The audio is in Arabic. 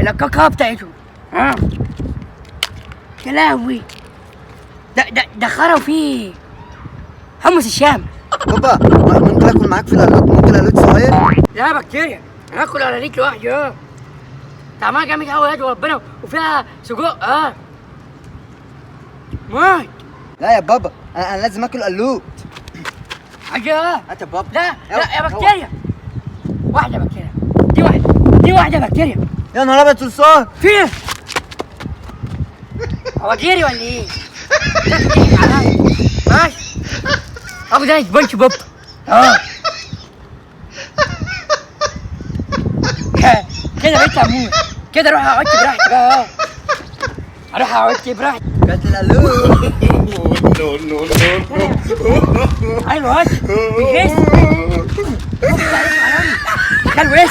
الكاكا بتاعته. ها يا لهوي، ده خروا فيه حمص الشام. بابا ممكن اكل معاك في القلوت؟ ممكن قلوت صغير؟ لا بكتيريا، انا اكل على ليك لوحدي. طعمها جامد قوي يا وربنا، وفيها سجق. موت. لا يا بابا، انا لازم اكل قلوت. حاجة. هات يا بابا. لا يا بكتيريا، واحدة بكتيريا، دي واحدة بكتيريا. يا نهار ابيض، صلصال فين؟ هو جيري ولا ايه؟ ماشي، ابو ده سبونج بوب. كده بقيت اموت كده. اروح اقعد براحتي بقى. اروح اقعد براحتي. كانت القلوت. ايوه بيجيس. خلوي